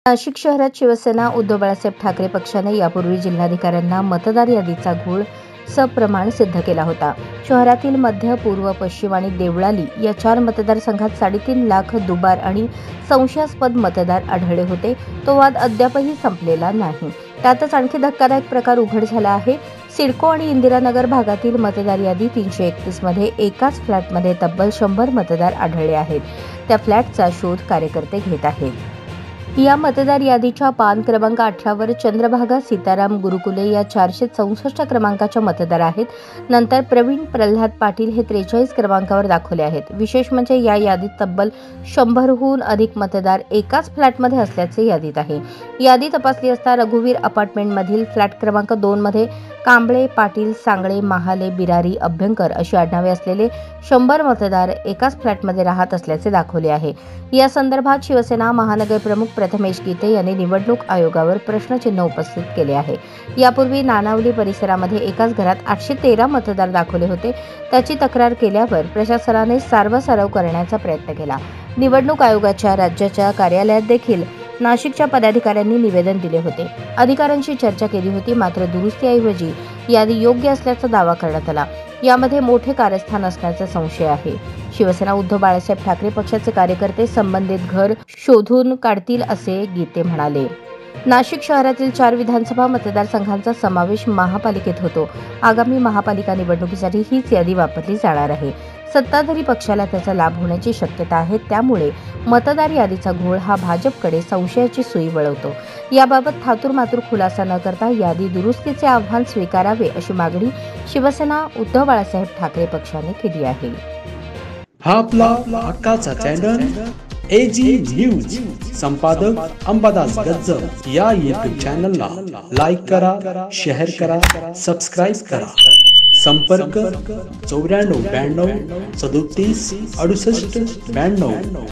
नाशिक शहरात शिवसेना उद्धव बाळासाहेब ठाकरे पक्षाने यापूर्वी जिल्हाधिकाऱ्यांना मतदार यादीचा घोळ सप्रमाण सिद्ध केला होता. शहरातील मध्य, पूर्व, पश्चिम आणि देवळाली या 4 मतदारसंघात 3.5 लाख दुबार आणि संशयास्पद मतदार आढळले होते. तो वाद अद्यापही संपलेला नाही. त्यातच आणखी धक्कादायक प्रकार उघड झाला आहे. सिडको आणि इंदिरानगर भागातील मतदार यादी 331 मध्ये एकाच फ्लॅटमध्ये तब्बल 100 मतदार आढळले आहेत. त्या फ्लॅटचा शोध कार्यकर्ते घेत आहेत. या मतदार यादीच्या पान क्रमांक 18 वर चंद्रभागा सीताराम गुरुकुले या 464 क्रमांकाच्या मतदार आहेत. नंतर प्रवीण प्रल्हाद पाटील हे 43 क्रमांकावर दाखवले आहेत. विशेष म्हणजे या यादीत तब्बल 100हून अधिक मतदार एकाच फ्लॅटमध्ये असल्याचे यादीत आहे. यादी तपासली असता रघुवीर अपार्टमेंटमधील फ्लॅट क्रमांक 2 मध्ये कांबळे, पाटील, सांगळे, महाले, बिरारी, अभ्यंकर अशी आडनावे असलेले 100 मतदार एकाच फ्लॅटमध्ये राहत असल्याचे दाखवले आहे. या संदर्भात शिवसेना महानगर प्रमुख प्रथमेश गीते यांनी निवडणूक आयोगावर प्रश्नचिन्ह उपस्थित केले आहे. यापूर्वी नानावली परिसरामध्ये एकाच घरात 813 मतदार दाखवले होते. त्याची तक्रार केल्यावर प्रशासनाने सारवासारव करण्याचा प्रयत्न केला. निवडणूक आयोगाच्या राज्याच्या कार्यालयात देखील नाशिकच्या पदाधिकाऱ्यांनी निवेदन दिले होते. अधिकाऱ्यांशी चर्चा केली होती. मात्र दुरुस्तीऐवजी यादी योग्य असल्याचा दावा करण्यात आला. यामध्ये मोठे कारस्थान असण्याचा संशय आहे. शिवसेना उद्धव बाळासाहेब ठाकरे पक्षाचे कार्यकर्ते संबंधित घर शोधून काढतील असे गीते म्हणाले. नाशिक शहरातील 4 विधानसभा मतदारसंघांचा समावेश महापालिकेत होतो. आगामी महापालिका निवडणुकीसाठी हीच यादी वापरली जाणार आहे. सत्ताधारी पक्षाला त्याचा लाभ होण्याची शक्यता आहे. त्यामुळे मतदार यादीचा घोळ हा भाजपकडे संशयाची सुई वळवतो. याबाबत थातूरमातूर खुलासा न करता यादी दुरुस्तीचे आव्हान स्वीकारावे अशी मागणी शिवसेना उद्धव बाळासाहेब ठाकरे पक्षाने केली आहे. हा आपला हक्काचा चॅनल AG न्यूज. संपादक अंबादास गज्जर. या YouTube चॅनलला लाईक करा, शेअर करा, सबस्क्राईब करा. संपर्क 94 92 37 68 92.